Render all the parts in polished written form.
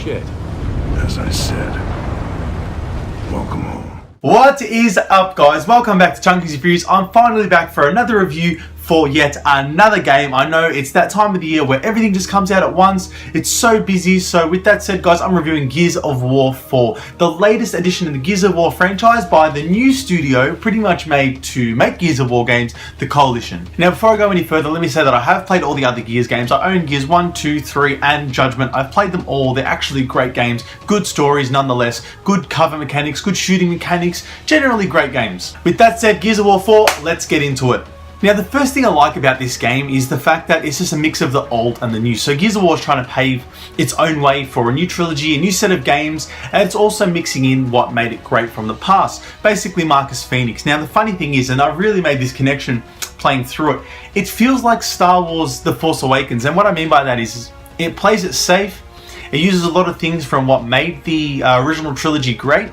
shit. As I said, welcome home. What is up, guys? Welcome back to Chunky's Reviews. I'm finally back for another review for yet another game. I know it's that time of the year where everything just comes out at once. It's so busy. So with that said, guys, I'm reviewing Gears of War 4, the latest addition in the Gears of War franchise by the new studio pretty much made to make Gears of War games, the Coalition. Now, before I go any further, let me say that I have played all the other Gears games. I own Gears 1, 2, 3, and Judgment. I've played them all. They're actually great games, good stories nonetheless, good cover mechanics, good shooting mechanics, generally great games. With that said, Gears of War 4, let's get into it. Now, the first thing I like about this game is the fact that it's just a mix of the old and the new. So Gears of War is trying to pave its own way for a new trilogy, a new set of games, and it's also mixing in what made it great from the past, basically Marcus Phoenix. Now, the funny thing is, and I really made this connection playing through it, it feels like Star Wars The Force Awakens, and what I mean by that is it plays it safe, it uses a lot of things from what made the original trilogy great,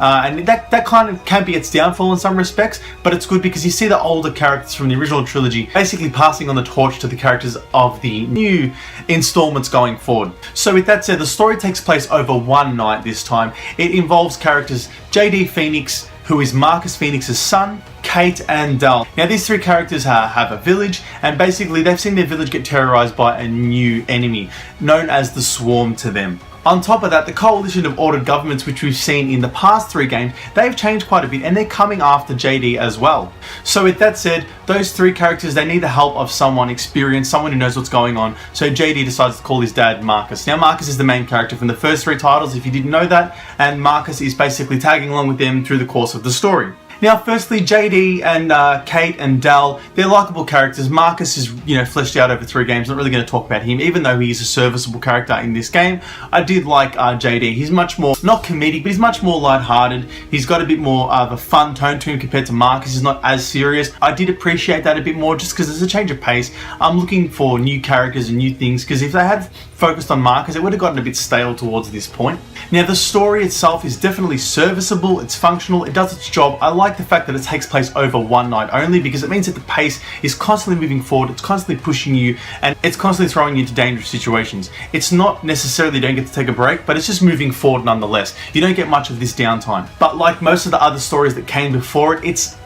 and that kind of can be its downfall in some respects, but it's good because you see the older characters from the original trilogy basically passing on the torch to the characters of the new installments going forward. So with that said, the story takes place over one night this time. It involves characters JD Phoenix, who is Marcus Phoenix's son, Kate, and Dal. Now, these three characters have a village, and basically they've seen their village get terrorized by a new enemy known as the Swarm to them. On top of that, the coalition of ordered governments, which we've seen in the past three games, they've changed quite a bit, and they're coming after JD as well. So with that said, those three characters, they need the help of someone experienced, someone who knows what's going on. So JD decides to call his dad Marcus. Now, Marcus is the main character from the first three titles, if you didn't know that, and Marcus is basically tagging along with them through the course of the story. Now, firstly, JD and Kate and Dal, they're likable characters. Marcus is, fleshed out over three games. Not really going to talk about him, even though he is a serviceable character in this game. I did like JD. He's much more, not comedic, but he's much more lighthearted. He's got a bit more of a fun tone to him compared to Marcus. He's not as serious. I did appreciate that a bit more just because there's a change of pace. I'm looking for new characters and new things, because if they had focused on Marcus, it would have gotten a bit stale towards this point. Now, the story itself is definitely serviceable, it's functional, it does its job. I like the fact that it takes place over one night only, because it means that the pace is constantly moving forward, it's constantly pushing you, and it's constantly throwing you into dangerous situations. It's not necessarily you don't get to take a break, but it's just moving forward nonetheless. You don't get much of this downtime. But like most of the other stories that came before it, it's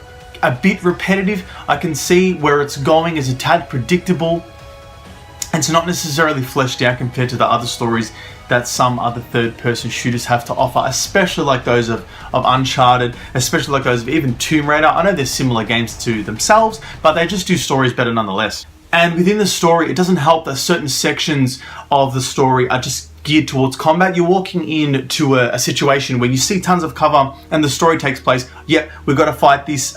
a bit repetitive. I can see where it's going is a tad predictable, and it's not necessarily fleshed out compared to the other stories that some other third-person shooters have to offer, especially like those of Uncharted, especially like those of even Tomb Raider. I know they're similar games to themselves, but they just do stories better nonetheless. And within the story, it doesn't help that certain sections of the story are just geared towards combat. You're walking into a situation where you see tons of cover and the story takes place. Yep, we've got to fight this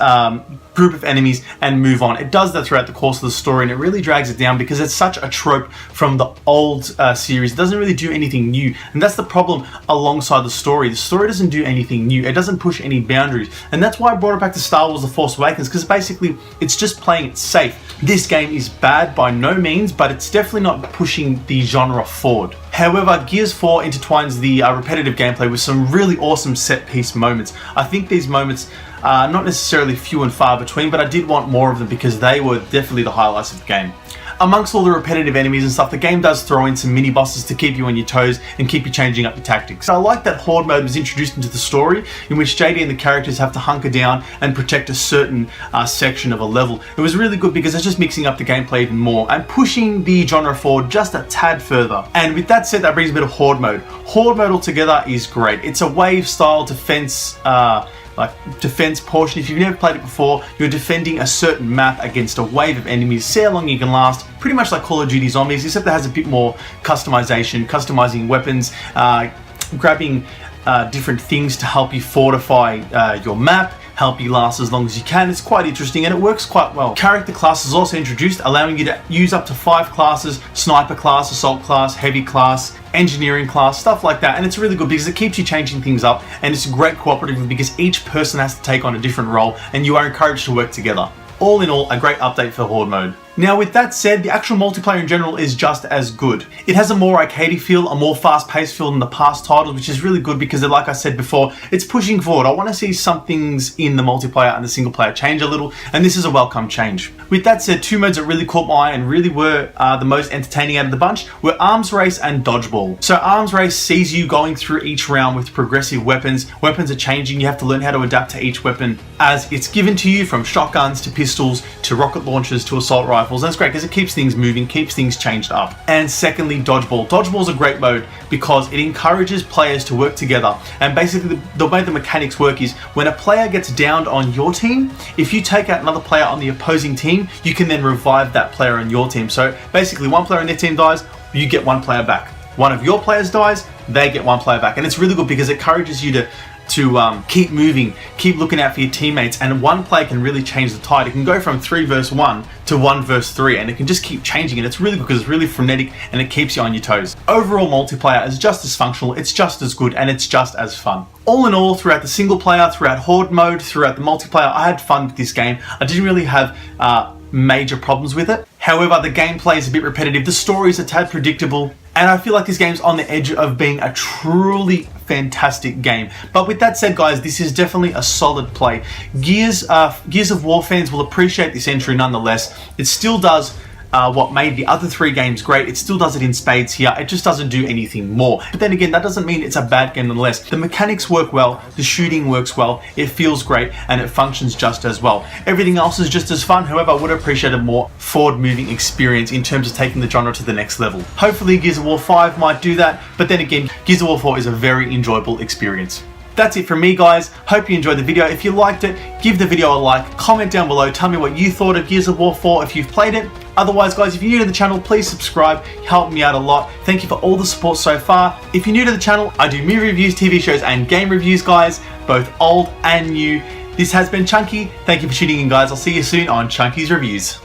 group of enemies and move on. It does that throughout the course of the story, and it really drags it down because it's such a trope from the old series. It doesn't really do anything new, and that's the problem alongside the story. The story doesn't do anything new. It doesn't push any boundaries, and that's why I brought it back to Star Wars The Force Awakens, because basically it's just playing it safe. This game is bad by no means, but it's definitely not pushing the genre forward. However, Gears 4 intertwines the repetitive gameplay with some really awesome set-piece moments. I think these moments are not necessarily few and far between, but I did want more of them because they were definitely the highlights of the game. Amongst all the repetitive enemies and stuff, the game does throw in some mini-bosses to keep you on your toes and keep you changing up your tactics. I like that Horde mode was introduced into the story, in which JD and the characters have to hunker down and protect a certain section of a level. It was really good because it's just mixing up the gameplay even more and pushing the genre forward just a tad further. And with that said, that brings a bit of Horde mode. Horde mode altogether is great. It's a wave-style defense portion. If you've never played it before, you're defending a certain map against a wave of enemies. See how long you can last. Pretty much like Call of Duty Zombies, except that has a bit more customization, customizing weapons, grabbing different things to help you fortify your map, help you last as long as you can. It's quite interesting and it works quite well. Character class is also introduced, allowing you to use up to 5 classes: sniper class, assault class, heavy class, engineering class, stuff like that. And it's really good because it keeps you changing things up, and it's great cooperative because each person has to take on a different role and you are encouraged to work together. All in all, a great update for Horde mode. Now with that said, the actual multiplayer in general is just as good. It has a more arcadey feel, a more fast-paced feel than the past titles, which is really good because like I said before, it's pushing forward. I want to see some things in the multiplayer and the single player change a little, and this is a welcome change. With that said, two modes that really caught my eye and really were the most entertaining out of the bunch were Arms Race and Dodgeball. So Arms Race sees you going through each round with progressive weapons. Weapons are changing, you have to learn how to adapt to each weapon as it's given to you, from shotguns to pistols to rocket launchers to assault rifles. And that's great because it keeps things moving, keeps things changed up. And secondly, Dodgeball. Dodgeball is a great mode because it encourages players to work together. And basically the way the mechanics work is when a player gets downed on your team, if you take out another player on the opposing team, you can then revive that player on your team. So basically one player on their team dies, you get one player back. One of your players dies, they get one player back. And it's really good because it encourages you to keep moving, keep looking out for your teammates, and one player can really change the tide. It can go from 3 versus 1 to 1 versus 3, and it can just keep changing, and it's really good because it's really frenetic and it keeps you on your toes. Overall, multiplayer is just as functional, it's just as good, and it's just as fun. All in all, throughout the single player, throughout Horde mode, throughout the multiplayer, I had fun with this game. I didn't really have major problems with it. However, the gameplay is a bit repetitive, the story is a tad predictable, and I feel like this game's on the edge of being a truly fantastic game. But with that said, guys, this is definitely a solid play. Gears of War fans will appreciate this entry nonetheless. It still does what made the other 3 games great. It still does it in spades here. It just doesn't do anything more. But then again, that doesn't mean it's a bad game nonetheless. The mechanics work well, the shooting works well, it feels great, and it functions just as well. Everything else is just as fun. However, I would appreciate a more forward-moving experience in terms of taking the genre to the next level. Hopefully Gears of War 5 might do that, but then again, Gears of War 4 is a very enjoyable experience. That's it from me, guys. Hope you enjoyed the video. If you liked it, give the video a like, comment down below, tell me what you thought of Gears of War 4 if you've played it. Otherwise, guys, if you're new to the channel, please subscribe, help me out a lot. Thank you for all the support so far. If you're new to the channel, I do movie reviews, TV shows, and game reviews, guys, both old and new. This has been Chunky. Thank you for tuning in, guys. I'll see you soon on Chunky's Reviews.